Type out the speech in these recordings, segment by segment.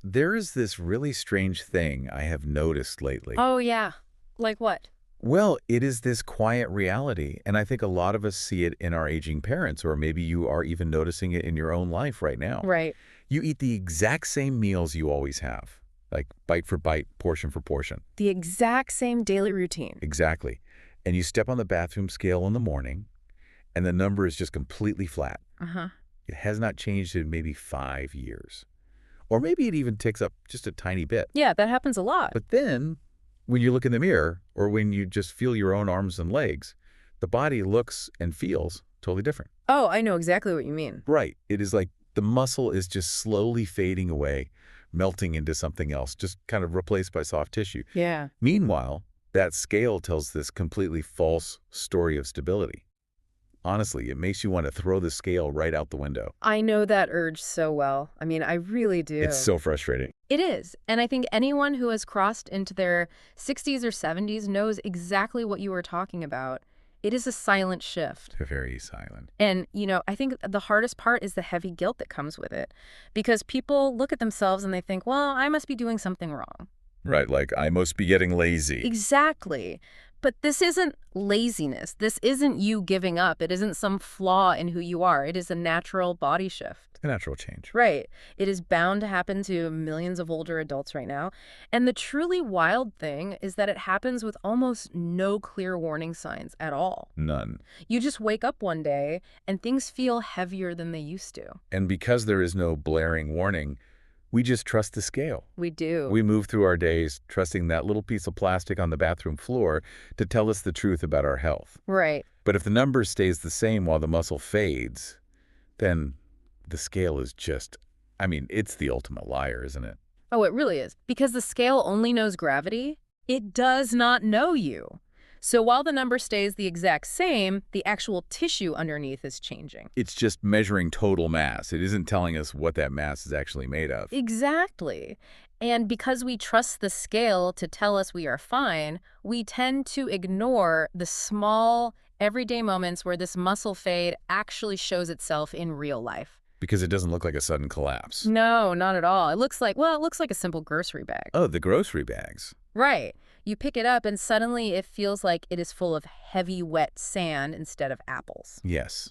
There is this really strange thing I have noticed lately. Oh, yeah. Like what? Well, it is this quiet reality, and I think a lot of us see it in our aging parents, or maybe you are even noticing it in your own life right now. Right. You eat the exact same meals you always have, like bite for bite, portion for portion. The exact same daily routine. Exactly. And you step on the bathroom scale in the morning, and the number is just completely flat. Uh-huh. It has not changed in maybe 5 years. Or maybe it even ticks up just a tiny bit. Yeah, that happens a lot. But then, when you look in the mirror, or when you just feel your own arms and legs, the body looks and feels totally different. Oh, I know exactly what you mean. Right. It is like the muscle is just slowly fading away, melting into something else, just kind of replaced by soft tissue. Yeah. Meanwhile, that scale tells this completely false story of stability. Honestly, it makes you want to throw the scale right out the window. I know that urge so well. I mean, I really do. It's so frustrating. It is. And I think anyone who has crossed into their 60s or 70s knows exactly what you were talking about. It is a silent shift. Very silent. And, I think the hardest part is the heavy guilt that comes with it. Because people look at themselves and they think, well, I must be doing something wrong. Right, like I must be getting lazy. Exactly. But this isn't laziness. This isn't you giving up. It isn't some flaw in who you are. It is a natural body shift. A natural change. Right. It is bound to happen to millions of older adults right now. And the truly wild thing is that it happens with almost no clear warning signs at all. None. You just wake up one day and things feel heavier than they used to. And because there is no blaring warning, we just trust the scale. We do. We move through our days trusting that little piece of plastic on the bathroom floor to tell us the truth about our health. Right. But if the number stays the same while the muscle fades, then the scale is just, it's the ultimate liar, isn't it? Oh, it really is. Because the scale only knows gravity, it does not know you. So while the number stays the exact same, the actual tissue underneath is changing. It's just measuring total mass. It isn't telling us what that mass is actually made of. Exactly. And because we trust the scale to tell us we are fine, we tend to ignore the small, everyday moments where this muscle fade actually shows itself in real life. Because it doesn't look like a sudden collapse. No, not at all. It looks like a simple grocery bag. Oh, the grocery bags. Right. You pick it up and suddenly it feels like it is full of heavy, wet sand instead of apples. Yes.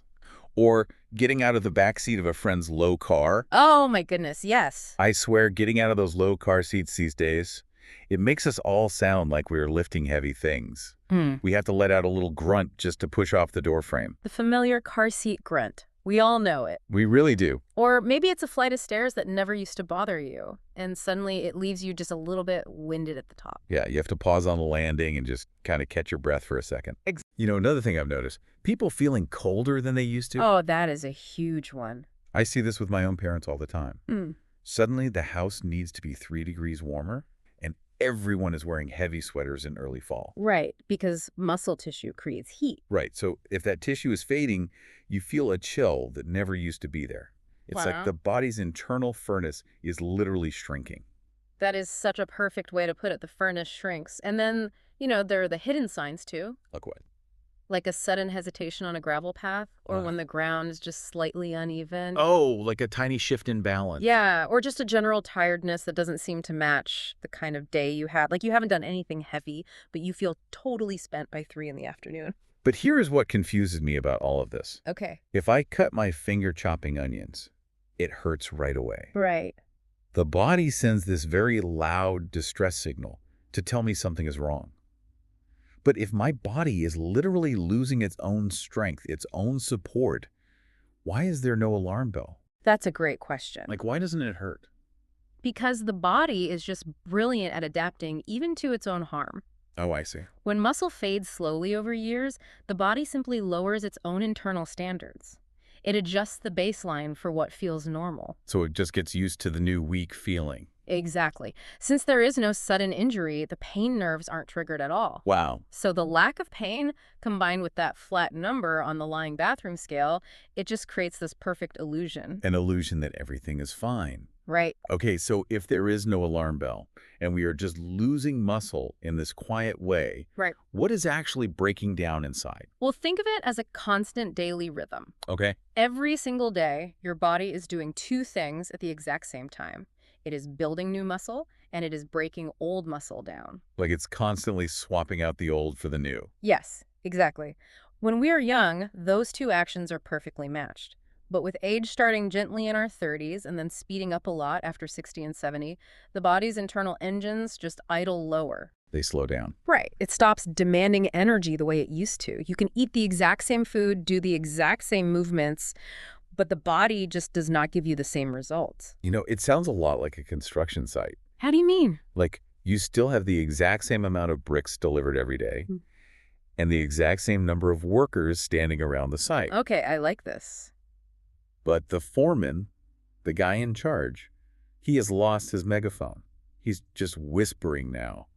Or getting out of the back seat of a friend's low car. Oh, my goodness, yes. I swear, getting out of those low car seats these days, it makes us all sound like we're lifting heavy things. We have to let out a little grunt just to push off the doorframe. The familiar car seat grunt. We all know it. We really do. Or maybe it's a flight of stairs that never used to bother you, and suddenly it leaves you just a little bit winded at the top. Yeah, you have to pause on the landing and just kind of catch your breath for a second. Another thing I've noticed, people feeling colder than they used to. Oh, that is a huge one. I see this with my own parents all the time. Suddenly, the house needs to be 3 degrees warmer, and everyone is wearing heavy sweaters in early fall. Right, because muscle tissue creates heat. Right, so if that tissue is fading, you feel a chill that never used to be there. It's like the body's internal furnace is literally shrinking. That is such a perfect way to put it. The furnace shrinks. And then, there are the hidden signs, too. Like what? Like a sudden hesitation on a gravel path, or when the ground is just slightly uneven. Oh, like a tiny shift in balance. Yeah, or just a general tiredness that doesn't seem to match the kind of day you had. Like you haven't done anything heavy, but you feel totally spent by 3 in the afternoon. But here is what confuses me about all of this. Okay. If I cut my finger chopping onions, it hurts right away. Right. The body sends this very loud distress signal to tell me something is wrong. But if my body is literally losing its own strength, its own support, why is there no alarm bell? That's a great question. Like, why doesn't it hurt? Because the body is just brilliant at adapting even to its own harm. Oh, I see. When muscle fades slowly over years, the body simply lowers its own internal standards. It adjusts the baseline for what feels normal. So it just gets used to the new weak feeling. Exactly. Since there is no sudden injury, the pain nerves aren't triggered at all. Wow. So the lack of pain, combined with that flat number on the lying bathroom scale, it just creates this perfect illusion. An illusion that everything is fine. Right. Okay, so if there is no alarm bell and we are just losing muscle in this quiet way, Right. what is actually breaking down inside? Well, think of it as a constant daily rhythm. Okay. Every single day, your body is doing 2 things at the exact same time. It is building new muscle, and it is breaking old muscle down. Like it's constantly swapping out the old for the new. Yes, exactly. When we are young, those two actions are perfectly matched. But with age starting gently in our 30s and then speeding up a lot after 60 and 70, the body's internal engines just idle lower. They slow down. Right. It stops demanding energy the way it used to. You can eat the exact same food, do the exact same movements, but the body just does not give you the same results. You know, it sounds a lot like a construction site. How do you mean? Like you still have the exact same amount of bricks delivered every day and the exact same number of workers standing around the site. Okay, I like this. But the foreman, the guy in charge, he has lost his megaphone. He's just whispering now.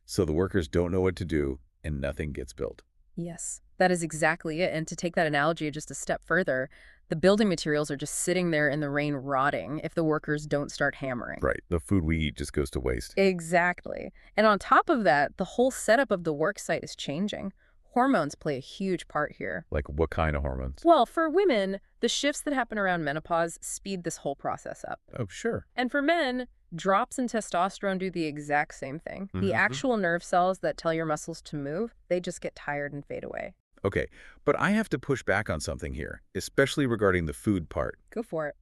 So the workers don't know what to do and nothing gets built. Yes, that is exactly it. And to take that analogy just a step further, the building materials are just sitting there in the rain rotting if the workers don't start hammering. Right. The food we eat just goes to waste. Exactly. And on top of that, the whole setup of the work site is changing. Hormones play a huge part here. Like what kind of hormones? Well, for women, the shifts that happen around menopause speed this whole process up. Oh, sure. And for men, drops in testosterone do the exact same thing. The actual nerve cells that tell your muscles to move, they just get tired and fade away. Okay, but I have to push back on something here, especially regarding the food part. Go for it.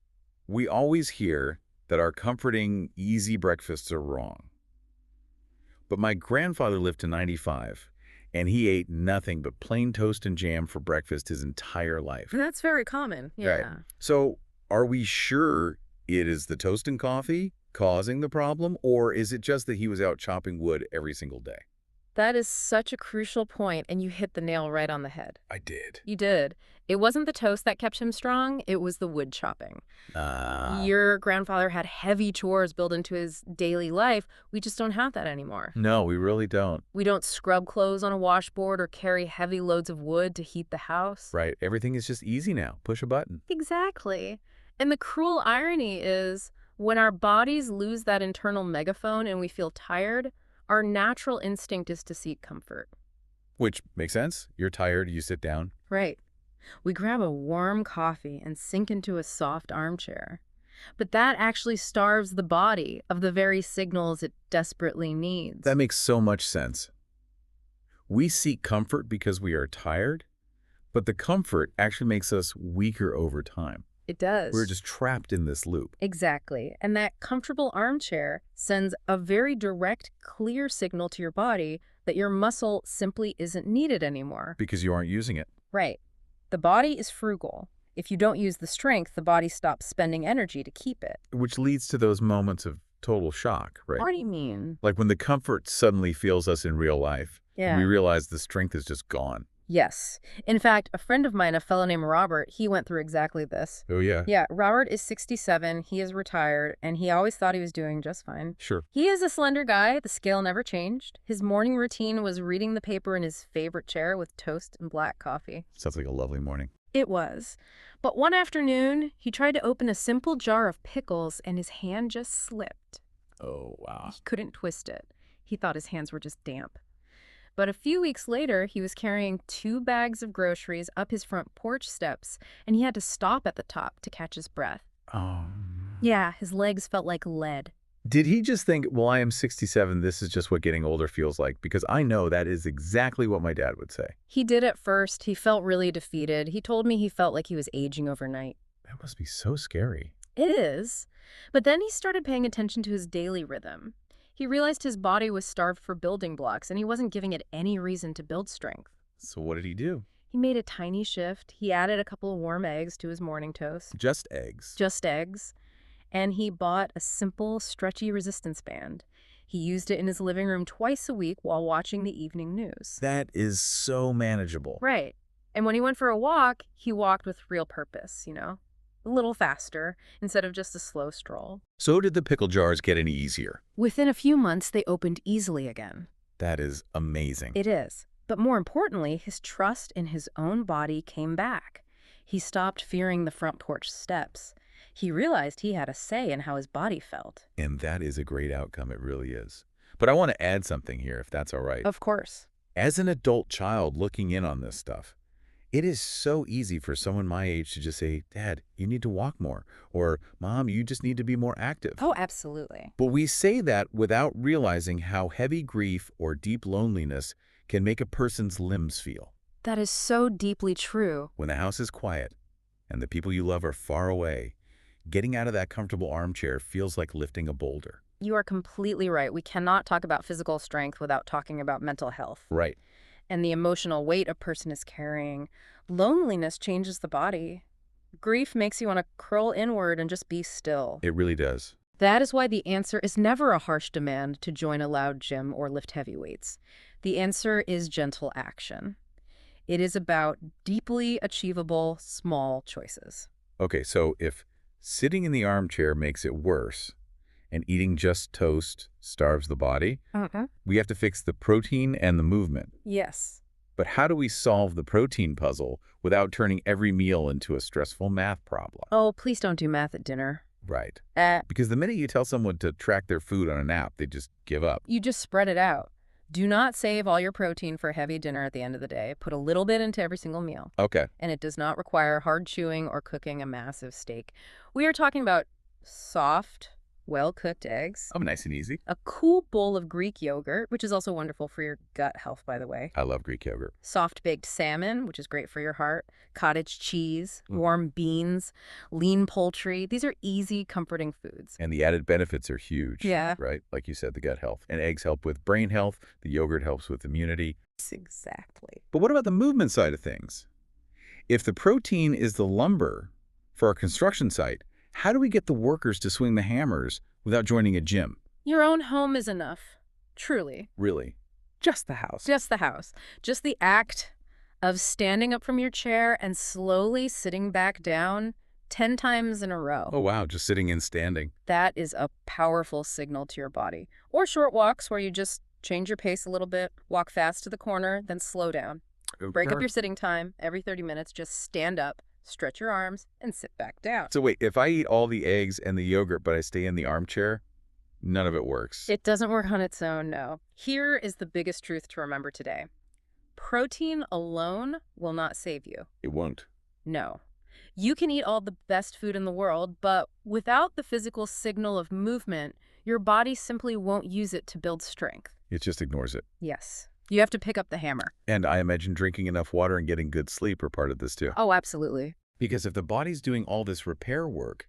We always hear that our comforting, easy breakfasts are wrong. But my grandfather lived to 95, and he ate nothing but plain toast and jam for breakfast his entire life. That's very common. Yeah. Right. So are we sure it is the toast and coffee causing the problem, or is it just that he was out chopping wood every single day? That is such a crucial point, and you hit the nail right on the head. I did. You did. It wasn't the toast that kept him strong, it was the wood chopping. Your grandfather had heavy chores built into his daily life. We just don't have that anymore. No, we really don't. We don't scrub clothes on a washboard or carry heavy loads of wood to heat the house. Right. Everything is just easy now. Push a button. Exactly. And the cruel irony is, when our bodies lose that internal megaphone and we feel tired, our natural instinct is to seek comfort. Which makes sense. You're tired, you sit down. Right. We grab a warm coffee and sink into a soft armchair. But that actually starves the body of the very signals it desperately needs. That makes so much sense. We seek comfort because we are tired, but the comfort actually makes us weaker over time. It does. We're just trapped in this loop. Exactly. And that comfortable armchair sends a very direct, clear signal to your body that your muscle simply isn't needed anymore. Because you aren't using it. Right. The body is frugal. If you don't use the strength, the body stops spending energy to keep it. Which leads to those moments of total shock, right? What do you mean? Like when the comfort suddenly feels us in real life. Yeah. We realize the strength is just gone. Yes. In fact, a friend of mine, a fellow named Robert, he went through exactly this. Oh, yeah? Yeah, Robert is 67, he is retired, and he always thought he was doing just fine. Sure. He is a slender guy, the scale never changed. His morning routine was reading the paper in his favorite chair with toast and black coffee. Sounds like a lovely morning. It was. But one afternoon, he tried to open a simple jar of pickles, and his hand just slipped. Oh, wow. He couldn't twist it. He thought his hands were just damp. But a few weeks later, he was carrying 2 bags of groceries up his front porch steps, and he had to stop at the top to catch his breath. Oh. Yeah, his legs felt like lead. Did he just think, well, I am 67, this is just what getting older feels like? Because I know that is exactly what my dad would say. He did at first. He felt really defeated. He told me he felt like he was aging overnight. That must be so scary. It is. But then he started paying attention to his daily rhythm. He realized his body was starved for building blocks, and he wasn't giving it any reason to build strength. So what did he do? He made a tiny shift. He added a couple of warm eggs to his morning toast. Just eggs. Just eggs. And he bought a simple, stretchy resistance band. He used it in his living room twice a week while watching the evening news. That is so manageable. Right. And when he went for a walk, he walked with real purpose, you know? A little faster, instead of just a slow stroll. So did the pickle jars get any easier? Within a few months, they opened easily again. That is amazing. It is. But more importantly, his trust in his own body came back. He stopped fearing the front porch steps. He realized he had a say in how his body felt. And that is a great outcome, it really is. But I want to add something here, if that's all right. Of course. As an adult child looking in on this stuff, It is so easy for someone my age to just say, Dad, you need to walk more, or Mom, you just need to be more active. Oh, absolutely. But we say that without realizing how heavy grief or deep loneliness can make a person's limbs feel. That is so deeply true. When the house is quiet and the people you love are far away, getting out of that comfortable armchair feels like lifting a boulder. You are completely right. We cannot talk about physical strength without talking about mental health. Right. And the emotional weight a person is carrying. Loneliness changes the body. Grief makes you want to curl inward and just be still. It really does. That is why the answer is never a harsh demand to join a loud gym or lift heavy weights. The answer is gentle action. It is about deeply achievable small choices. Okay, so if sitting in the armchair makes it worse and eating just toast starves the body, we have to fix the protein and the movement. Yes. But how do we solve the protein puzzle without turning every meal into a stressful math problem? Oh, please don't do math at dinner. Right. Because the minute you tell someone to track their food on an app, they just give up. You just spread it out. Do not save all your protein for a heavy dinner at the end of the day. Put a little bit into every single meal. Okay. And it does not require hard chewing or cooking a massive steak. We are talking about soft, well-cooked eggs. Oh, nice and easy. A cool bowl of Greek yogurt, which is also wonderful for your gut health, by the way. I love Greek yogurt. Soft-baked salmon, which is great for your heart. Cottage cheese, warm beans, lean poultry. These are easy, comforting foods. And the added benefits are huge. Yeah. Right? Like you said, the gut health. And eggs help with brain health. The yogurt helps with immunity. Exactly. But what about the movement side of things? If the protein is the lumber for our construction site, how do we get the workers to swing the hammers without joining a gym? Your own home is enough. Truly. Really? Just the house. Just the house. Just the act of standing up from your chair and slowly sitting back down 10 times in a row. Oh, wow. Just sitting and standing. That is a powerful signal to your body. Or short walks where you just change your pace a little bit, walk fast to the corner, then slow down. Break up your sitting time. Every 30 minutes, just stand up, stretch your arms, and sit back down. So wait, if I eat all the eggs and the yogurt, but I stay in the armchair, none of it works. It doesn't work on its own, no. Here is the biggest truth to remember today. Protein alone will not save you. It won't. No. You can eat all the best food in the world, but without the physical signal of movement, your body simply won't use it to build strength. It just ignores it. Yes. You have to pick up the hammer. And I imagine drinking enough water and getting good sleep are part of this too. Oh, absolutely. Because if the body's doing all this repair work,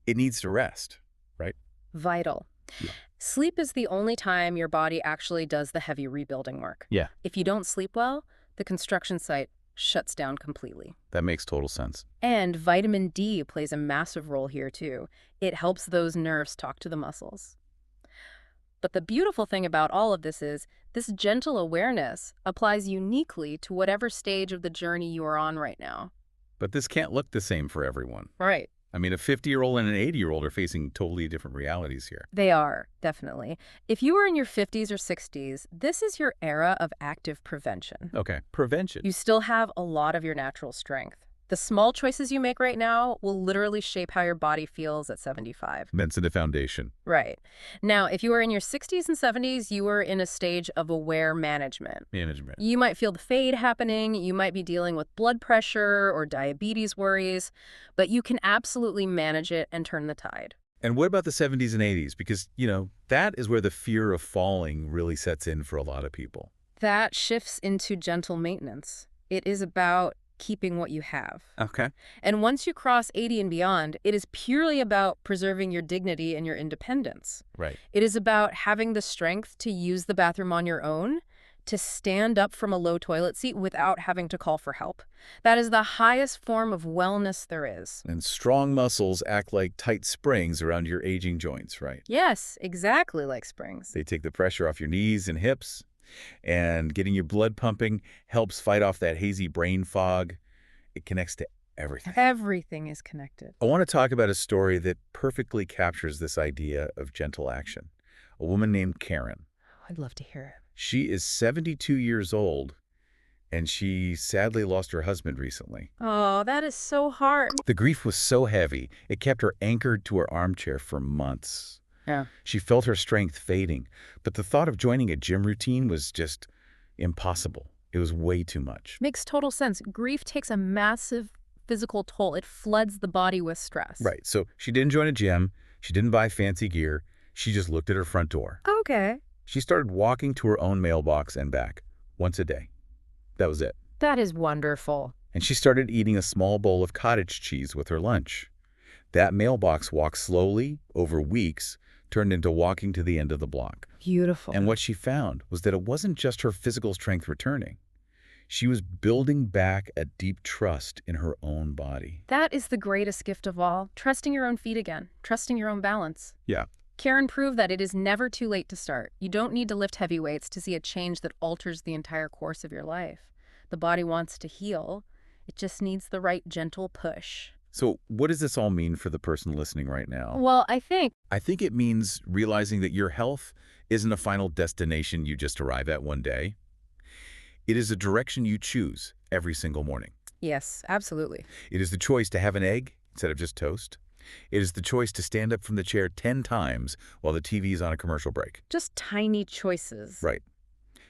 it needs to rest, right? Vital. Yeah. Sleep is the only time your body actually does the heavy rebuilding work. Yeah. If you don't sleep well, the construction site shuts down completely. That makes total sense. And vitamin D plays a massive role here too. It helps those nerves talk to the muscles. But the beautiful thing about all of this is this gentle awareness applies uniquely to whatever stage of the journey you are on right now. But this can't look the same for everyone. Right. I mean, a 50-year-old and an 80-year-old are facing totally different realities here. They are, definitely. If you are in your 50s or 60s, this is your era of active prevention. Okay, prevention. You still have a lot of your natural strength. The small choices you make right now will literally shape how your body feels at 75. That's the foundation. Right. Now, if you are in your 60s and 70s, you are in a stage of aware management. You might feel the fade happening. You might be dealing with blood pressure or diabetes worries, but you can absolutely manage it and turn the tide. And what about the 70s and 80s? Because, that is where the fear of falling really sets in for a lot of people. That shifts into gentle maintenance. It is about keeping what you have. Okay. And once you cross 80 and beyond, it is purely about preserving your dignity and your independence. Right. It is about having the strength to use the bathroom on your own, to stand up from a low toilet seat without having to call for help. That is the highest form of wellness there is. And strong muscles act like tight springs around your aging joints, right? Yes, exactly like springs. They take the pressure off your knees and hips. And getting your blood pumping helps fight off that hazy brain fog. It connects to everything. Everything is connected. I want to talk about a story that perfectly captures this idea of gentle action. A woman named Karen. I'd love to hear it. She is 72 years old, and she sadly lost her husband recently. Oh, that is so hard. The grief was so heavy, it kept her anchored to her armchair for months. Yeah. She felt her strength fading, but the thought of joining a gym routine was just impossible. It was way too much. Makes total sense. Grief takes a massive physical toll. It floods the body with stress. Right. So she didn't join a gym. She didn't buy fancy gear. She just looked at her front door. Okay. She started walking to her own mailbox and back once a day. That was it. That is wonderful. And she started eating a small bowl of cottage cheese with her lunch. That mailbox walk slowly, over weeks, turned into walking to the end of the block. Beautiful. And what she found was that it wasn't just her physical strength returning. She was building back a deep trust in her own body. That is the greatest gift of all. Trusting your own feet again. Trusting your own balance. Yeah. Karen proved that it is never too late to start. You don't need to lift heavy weights to see a change that alters the entire course of your life. The body wants to heal. It just needs the right gentle push. So what does this all mean for the person listening right now? Well, I think it means realizing that your health isn't a final destination you just arrive at one day. It is a direction you choose every single morning. yes, absolutely. It is the choice to have an egg instead of just toast. It is the choice to stand up from the chair 10 times while the TV is on a commercial break. Just tiny choices. Right.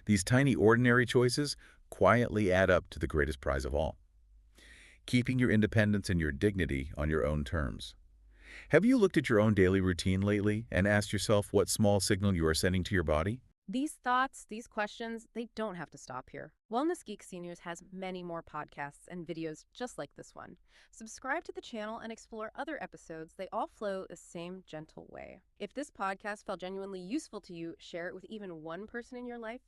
These tiny, ordinary choices quietly add up to the greatest prize of all. Keeping your independence and your dignity on your own terms. Have you looked at your own daily routine lately and asked yourself what small signal you are sending to your body? These thoughts, these questions, they don't have to stop here. Wellness Geeks Seniors has many more podcasts and videos just like this one. Subscribe to the channel and explore other episodes. They all flow the same gentle way. If this podcast felt genuinely useful to you, share it with even one person in your life.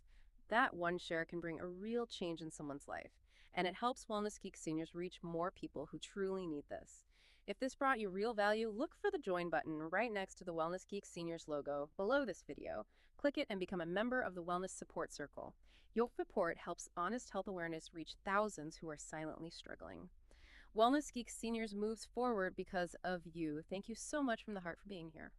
That one share can bring a real change in someone's life. And it helps Wellness Geeks Seniors reach more people who truly need this. If this brought you real value, look for the join button right next to the Wellness Geeks Seniors logo below this video. Click it and become a member of the Wellness Support Circle. Your support helps honest health awareness reach thousands who are silently struggling. Wellness Geeks Seniors moves forward because of you. Thank you so much from the heart for being here.